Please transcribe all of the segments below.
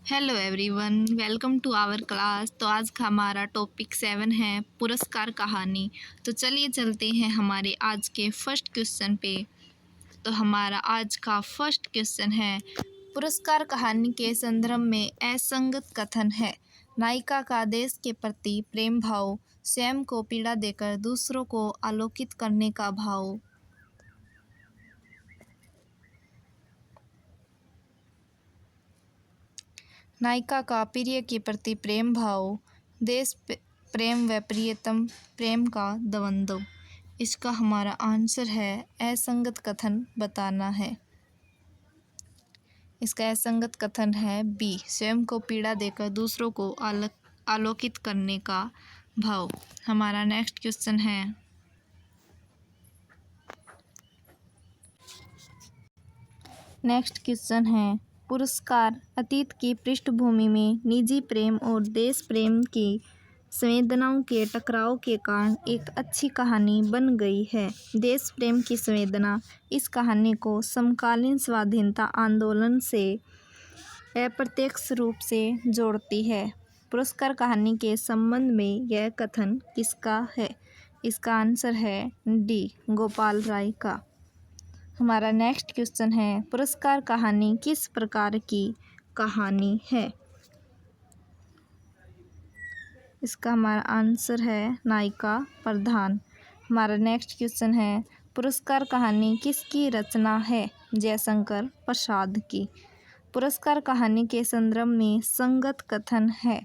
Hello everyone, welcome to our class. तो आज का हमारा टॉपिक 7 है पुरस्कार कहानी। तो चलिए चलते हैं हमारे आज के फर्स्ट क्वेश्चन पे। तो हमारा आज का फर्स्ट क्वेश्चन है, पुरस्कार कहानी के संदर्भ में असंगत कथन है। नायिका का देश के प्रति प्रेम भाव, स्वयं को पीड़ा देकर दूसरों को आलोकित करने का भाव। नायिका का प्रिय के प्रति प्रेम भाव, देश प्रेम व प्रियतम प्रेम का द्वंद्व। इसका हमारा आंसर है असंगत कथन बताना है। इसका असंगत कथन है बी, स्वयं को पीड़ा देकर दूसरों को आलोकित करने का भाव। हमारा नेक्स्ट क्वेश्चन है, पुरस्कार अतीत की पृष्ठभूमि में निजी प्रेम और देश प्रेम की संवेदनाओं के टकराव के कारण एक अच्छी कहानी बन गई है। देश प्रेम की संवेदना इस कहानी को समकालीन स्वाधीनता आंदोलन से अप्रत्यक्ष रूप से जोड़ती है। पुरस्कार कहानी के संबंध में यह कथन किसका है? इसका आंसर है डी, गोपाल राय का। हमारा नेक्स्ट क्वेश्चन है, पुरस्कार कहानी किस प्रकार की कहानी है? इसका हमारा आंसर है नायिका प्रधान। हमारा नेक्स्ट क्वेश्चन है, पुरस्कार कहानी किसकी रचना है? जयशंकर प्रसाद की। पुरस्कार कहानी के संदर्भ में संगत कथन है।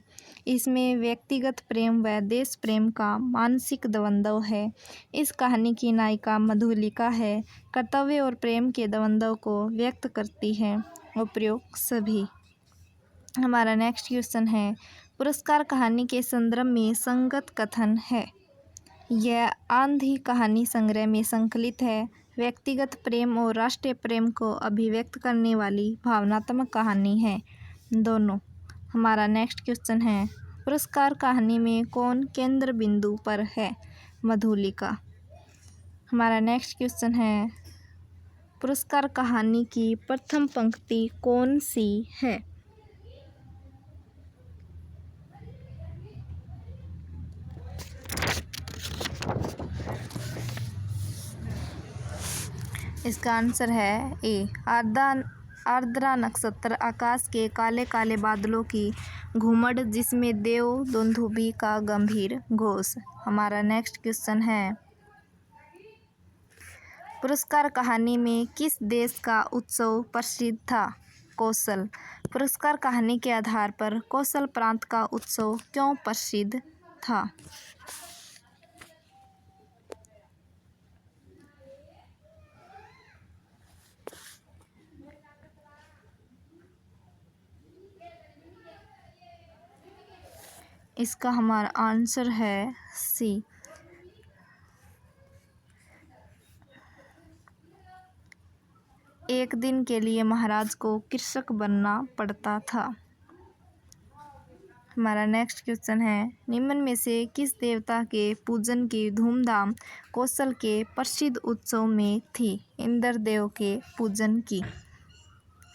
इसमें व्यक्तिगत प्रेम व देश प्रेम का मानसिक द्वंद्व है। इस कहानी की नायिका मधुलिका है। कर्तव्य और प्रेम के द्वंद्व को व्यक्त करती है। उपयुक्त सभी। हमारा नेक्स्ट क्वेश्चन है, पुरस्कार कहानी के संदर्भ में संगत कथन है। यह आंधी कहानी संग्रह में संकलित है। व्यक्तिगत प्रेम और राष्ट्रीय प्रेम को अभिव्यक्त करने वाली भावनात्मक कहानी है दोनों। हमारा नेक्स्ट क्वेश्चन है, पुरस्कार कहानी में कौन केंद्र बिंदु पर है? मधुलिका। हमारा नेक्स्ट क्वेश्चन है, पुरस्कार कहानी की प्रथम पंक्ति कौन सी है? इसका आंसर है ए, आर्द्रा नक्षत्र आकाश के काले काले बादलों की घुमड़ जिसमें देव दुंदुभी का गंभीर घोष। हमारा नेक्स्ट क्वेश्चन है, पुरस्कार कहानी में किस देश का उत्सव प्रसिद्ध था? कौशल। पुरस्कार कहानी के आधार पर कौशल प्रांत का उत्सव क्यों प्रसिद्ध था? इसका हमारा आंसर है सी। एक दिन के लिए महाराज को कृषक बनना पड़ता था। हमारा नेक्स्ट क्वेश्चन है, निम्न में से किस देवता के पूजन की धूमधाम कौशल के प्रसिद्ध उत्सव में थी? इंद्रदेव के पूजन की।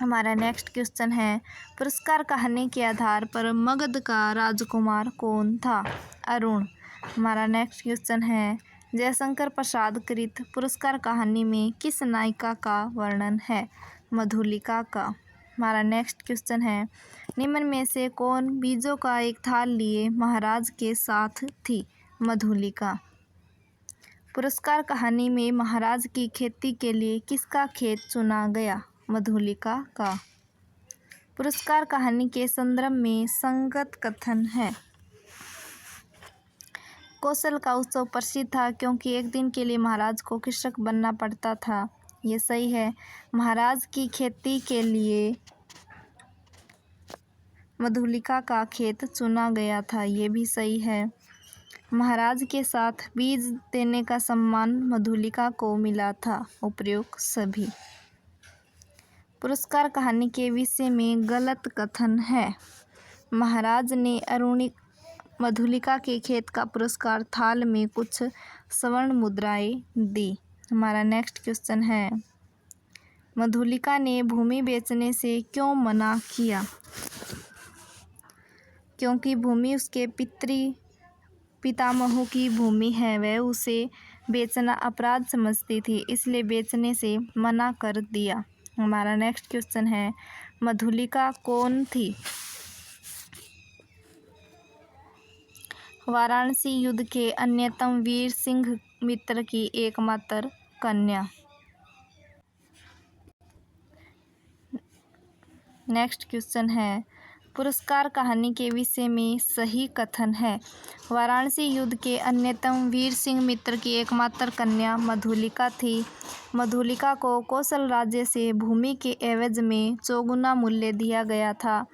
हमारा नेक्स्ट क्वेश्चन है, पुरस्कार कहानी के आधार पर मगध का राजकुमार कौन था? अरुण। हमारा नेक्स्ट क्वेश्चन है, जयशंकर प्रसाद कृत पुरस्कार कहानी में किस नायिका का वर्णन है? मधुलिका का। हमारा नेक्स्ट क्वेश्चन है, निम्न में से कौन बीजों का एक थाल लिए महाराज के साथ थी? मधुलिका। पुरस्कार कहानी में महाराज की खेती के लिए किसका खेत चुना गया? मधुलिका का। पुरस्कार कहानी के संदर्भ में संगत कथन है। कौशल का उत्सव प्रसिद्ध था क्योंकि एक दिन के लिए महाराज को कृषक बनना पड़ता था। ये सही है। महाराज की खेती के लिए मधुलिका का खेत चुना गया था। ये भी सही है। महाराज के साथ बीज देने का सम्मान मधुलिका को मिला था। उपयुक्त सभी। पुरस्कार कहानी के विषय में गलत कथन है। महाराज ने मधुलिका के खेत का पुरस्कार थाल में कुछ स्वर्ण मुद्राएं दी। हमारा नेक्स्ट क्वेश्चन है, मधुलिका ने भूमि बेचने से क्यों मना किया? क्योंकि भूमि उसके पितामहों की भूमि है, वह उसे बेचना अपराध समझती थी, इसलिए बेचने से मना कर दिया। हमारा नेक्स्ट क्वेश्चन है, मधुलिका कौन थी? वाराणसी युद्ध के अन्यतम वीर सिंह मित्र की एकमात्र कन्या। नेक्स्ट क्वेश्चन है, पुरस्कार कहानी के विषय में सही कथन है। वाराणसी युद्ध के अन्यतम वीर सिंह मित्र की एकमात्र कन्या मधुलिका थी। मधुलिका को कौशल राज्य से भूमि के एवज में चौगुना मूल्य दिया गया था।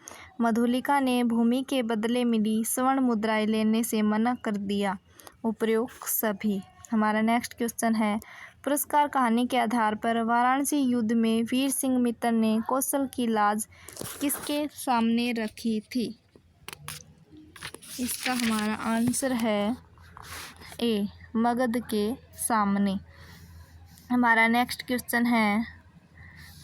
मधुलिका ने भूमि के बदले मिली स्वर्ण मुद्राएं लेने से मना कर दिया। उपरोक्त सभी। हमारा नेक्स्ट क्वेश्चन है, पुरस्कार कहानी के आधार पर वाराणसी युद्ध में वीर सिंह मित्र ने कौशल की लाज किसके सामने रखी थी? इसका हमारा आंसर है ए, मगध के सामने। हमारा नेक्स्ट क्वेश्चन है,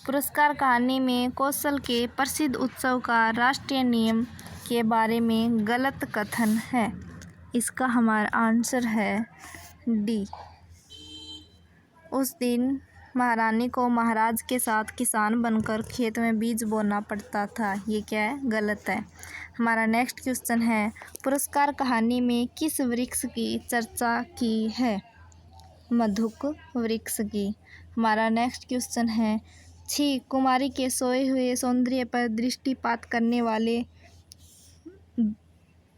पुरस्कार कहानी में कौशल के प्रसिद्ध उत्सव का राष्ट्रीय नियम के बारे में गलत कथन है। इसका हमारा आंसर है डी। उस दिन महारानी को महाराज के साथ किसान बनकर खेत में बीज बोना पड़ता था। ये क्या है? गलत है। हमारा नेक्स्ट क्वेश्चन है, पुरस्कार कहानी में किस वृक्ष की चर्चा की है? मधुक वृक्ष की। हमारा नेक्स्ट क्वेश्चन है, छी कुमारी के सोए हुए सौंदर्य पर दृष्टिपात करने वाले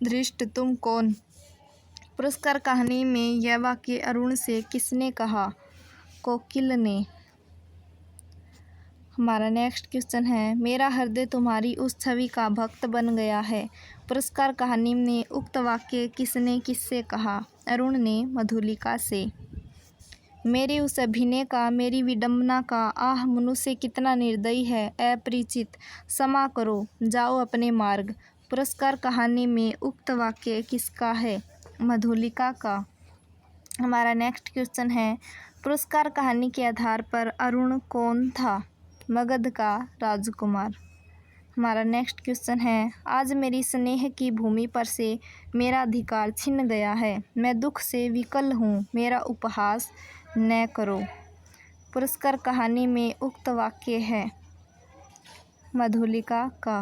धृष्ट तुम कौन? पुरस्कार कहानी में यह वाक्य अरुण से किसने कहा? कोकिल ने। हमारा नेक्स्ट क्वेश्चन है, मेरा हृदय तुम्हारी उस छवि का भक्त बन गया है। पुरस्कार कहानी में उक्त वाक्य किसने किससे कहा? अरुण ने मधुलिका से। मेरे उस अभिनय का, मेरी विडंबना का, आह मनुष्य कितना निर्दयी है, अपरिचित, क्षमा करो, जाओ अपने मार्ग। पुरस्कार कहानी में उक्त वाक्य किसका है? मधुलिका का। हमारा नेक्स्ट क्वेश्चन है, पुरस्कार कहानी के आधार पर अरुण कौन था? मगध का राजकुमार। हमारा नेक्स्ट क्वेश्चन है, आज मेरी स्नेह की भूमि पर से मेरा अधिकार छिन गया है, मैं दुख से विकल हूँ, मेरा उपहास न करो। पुरस्कार कहानी में उक्त वाक्य है मधुलिका का।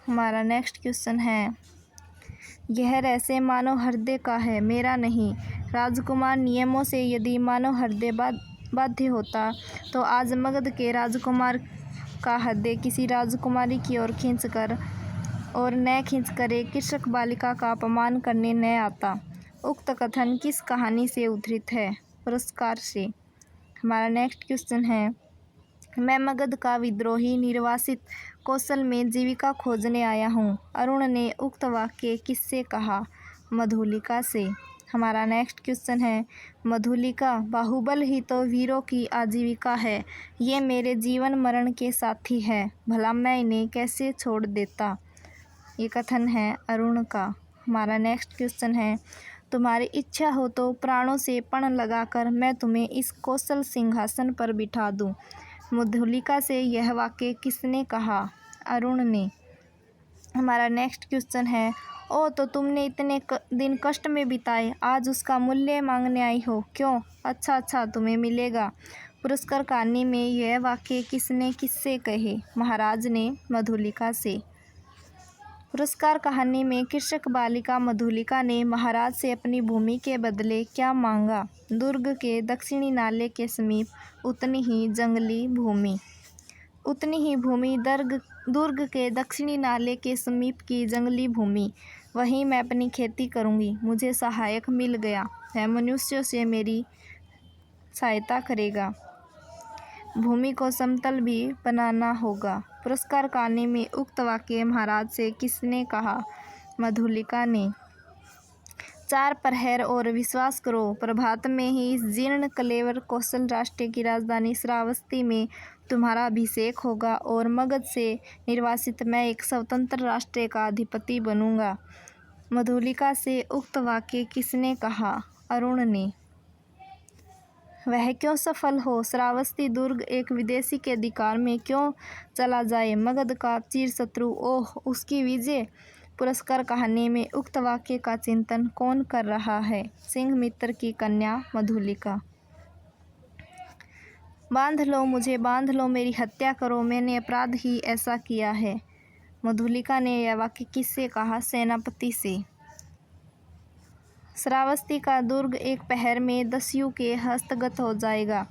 हमारा नेक्स्ट क्वेश्चन है, यह रहस्य मानव हृदय का है, मेरा नहीं। राजकुमार नियमों से यदि मानव हृदय बाध्य होता तो आज मगध के राजकुमार का हृदय किसी राजकुमारी की ओर खींचकर एक कृषक बालिका का अपमान करने न आता। उक्त कथन किस कहानी से उद्धृत है? पुरस्कार से। हमारा नेक्स्ट क्वेश्चन है, मैं मगध का विद्रोही निर्वासित कौशल में जीविका खोजने आया हूँ। अरुण ने उक्त वाक्य किससे कहा? मधुलिका से। हमारा नेक्स्ट क्वेश्चन है, मधुलिका, बाहुबल ही तो वीरों की आजीविका है, ये मेरे जीवन मरण के साथी है, भला मैं इन्हें कैसे छोड़ देता। ये कथन है अरुण का। हमारा नेक्स्ट क्वेश्चन है, तुम्हारी इच्छा हो तो प्राणों से पण लगाकर मैं तुम्हें इस कौशल सिंहासन पर बिठा दूं। मधुलिका से यह वाक्य किसने कहा? अरुण ने। हमारा नेक्स्ट क्वेश्चन है, ओ तो तुमने इतने दिन कष्ट में बिताए, आज उसका मूल्य मांगने आई हो, क्यों? अच्छा तुम्हें मिलेगा। पुरस्कार कहानी में यह वाक्य किसने किससे कहे? महाराज ने मधुलिका से। पुरस्कार कहानी में कृषक बालिका मधुलिका ने महाराज से अपनी भूमि के बदले क्या मांगा? दुर्ग के दक्षिणी नाले के समीप उतनी ही जंगली भूमि। उतनी ही भूमि दुर्ग के दक्षिणी नाले के समीप की जंगली भूमि, वहीं मैं अपनी खेती करूंगी। मुझे सहायक मिल गया, वह मनुष्यों से मेरी सहायता करेगा। भूमि को समतल भी बनाना होगा। पुरस्कार कहानी में उक्त वाक्य महाराज से किसने कहा? मधुलिका ने। 4 प्रहर और विश्वास करो, प्रभात में ही इस जीर्ण कलेवर कौशल राष्ट्र की राजधानी श्रावस्ती में तुम्हारा अभिषेक होगा और मगध से निर्वासित मैं एक स्वतंत्र राष्ट्र का अधिपति बनूंगा। मधुलिका से उक्त वाक्य किसने कहा? अरुण ने। वह क्यों सफल हो? श्रावस्ती दुर्ग एक विदेशी के अधिकार में क्यों चला जाए? मगध का चिर शत्रु, ओह उसकी विजय! पुरस्कार कहानी में उक्त वाक्य का चिंतन कौन कर रहा है? सिंह मित्र की कन्या मधुलिका। बांध लो मुझे, बांध लो, मेरी हत्या करो, मैंने अपराध ही ऐसा किया है। मधुलिका ने यह वाक्य किससे कहा? सेनापति से। श्रावस्ती का दुर्ग एक पहर में दस्यु के हस्तगत हो जाएगा।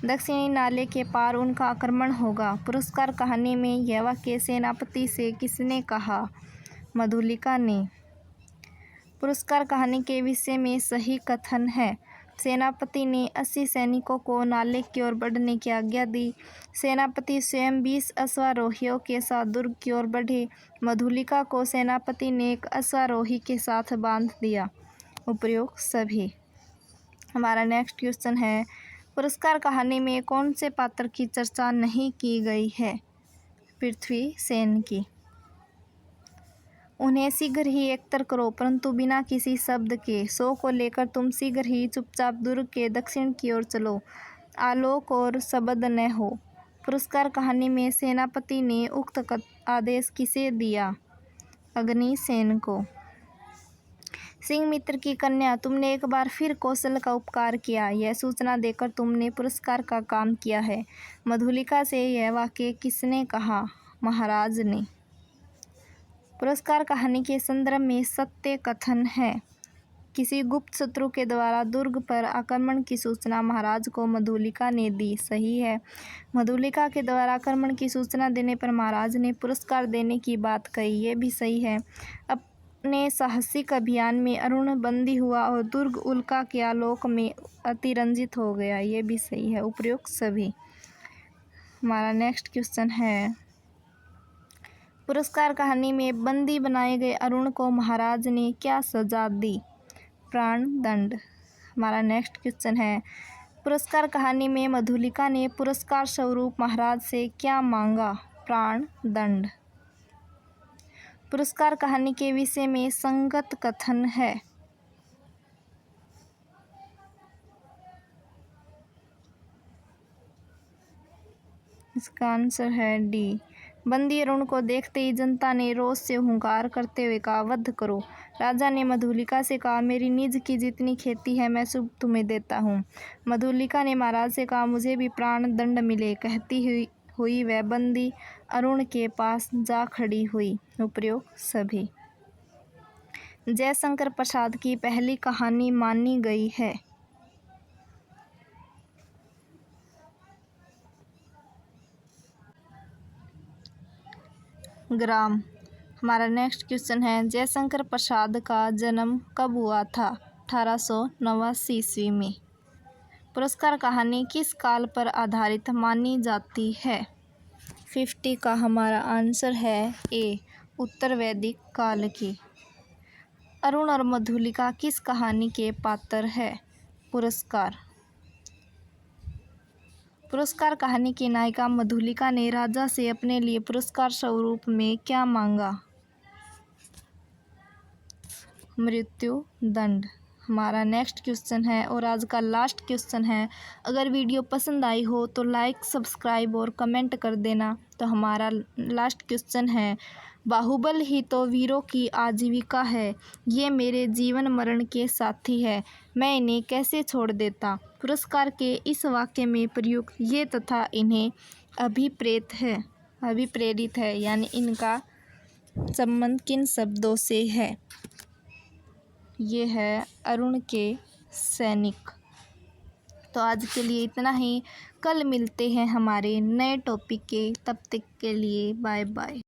दक्षिणी नाले के पार उनका आक्रमण होगा। पुरस्कार कहानी में यह वाक्य सेनापति से किसने कहा? मधुलिका ने। पुरस्कार कहानी के विषय में सही कथन है। सेनापति ने 80 सैनिकों को नाले की ओर बढ़ने की आज्ञा दी। सेनापति स्वयं 20 अश्वारोहियों के साथ दुर्ग की ओर बढ़े। मधुलिका को सेनापति ने एक अश्वारोही के साथ बांध दिया। उपयोग सभी। हमारा नेक्स्ट क्वेश्चन है, पुरस्कार कहानी में कौन से पात्र की चर्चा नहीं की गई है? पृथ्वी सेन की। उन्हें शीघ्र ही एकत्र करो, परंतु बिना किसी शब्द के। 100 को लेकर तुम शीघ्र ही चुपचाप दुर्ग के दक्षिण की ओर चलो, आलोक और शब्द न हो। पुरस्कार कहानी में सेनापति ने उक्त आदेश किसे दिया? अग्निसेन को। सिंह मित्र की कन्या, तुमने एक बार फिर कौशल का उपकार किया। यह सूचना देकर तुमने पुरस्कार का काम किया है। मधुलिका से यह वाक्य किसने कहा? महाराज ने। पुरस्कार कहानी के संदर्भ में सत्य कथन है। किसी गुप्त शत्रु के द्वारा दुर्ग पर आक्रमण की सूचना महाराज को मधुलिका ने दी। सही है। मधुलिका के द्वारा आक्रमण की सूचना देने पर महाराज ने पुरस्कार देने की बात कही। ये भी सही है। अपने साहसिक अभियान में अरुण बंदी हुआ और दुर्ग उल्का के आलोक में अतिरंजित हो गया। ये भी सही है। उपयुक्त सभी। हमारा नेक्स्ट क्वेश्चन है, पुरस्कार कहानी में बंदी बनाए गए अरुण को महाराज ने क्या सजा दी? प्राण दंड। हमारा नेक्स्ट क्वेश्चन है, पुरस्कार कहानी में मधुलिका ने पुरस्कार स्वरूप महाराज से क्या मांगा? प्राण दंड। पुरस्कार कहानी के विषय में संगत कथन है। इसका आंसर है डी। बंदी अरुण को देखते ही जनता ने रोष से हुंकार करते हुए कहा, वध करो। राजा ने मधुलिका से कहा, मेरी निज की जितनी खेती है मैं सब तुम्हें देता हूँ। मधुलिका ने महाराज से कहा, मुझे भी प्राण दंड मिले। कहती हुई वह बंदी अरुण के पास जा खड़ी हुई। उपयुक्त सभी। जयशंकर प्रसाद की पहली कहानी मानी गई है। ग्राम। हमारा नेक्स्ट क्वेश्चन है, जयशंकर प्रसाद का जन्म कब हुआ था? 1889 ईस्वी में। पुरस्कार कहानी किस काल पर आधारित मानी जाती है? 50 का हमारा आंसर है ए, उत्तर वैदिक काल की। अरुण और मधुलिका किस कहानी के पात्र है? पुरस्कार। पुरस्कार कहानी की नायिका मधुलिका ने राजा से अपने लिए पुरस्कार स्वरूप में क्या मांगा? मृत्यु दंड। हमारा नेक्स्ट क्वेश्चन है और आज का लास्ट क्वेश्चन है, अगर वीडियो पसंद आई हो तो लाइक, सब्सक्राइब और कमेंट कर देना। तो हमारा लास्ट क्वेश्चन है, बाहुबल ही तो वीरों की आजीविका है, ये मेरे जीवन मरण के साथी है, मैं इन्हें कैसे छोड़ देता? पुरस्कार के इस वाक्य में प्रयुक्त ये तथा इन्हें अभिप्रेरित है, यानी इनका संबंध किन शब्दों से है? ये है अरुण के सैनिक। तो आज के लिए इतना ही। कल मिलते हैं हमारे नए टॉपिक के, तब तक के लिए बाय बाय।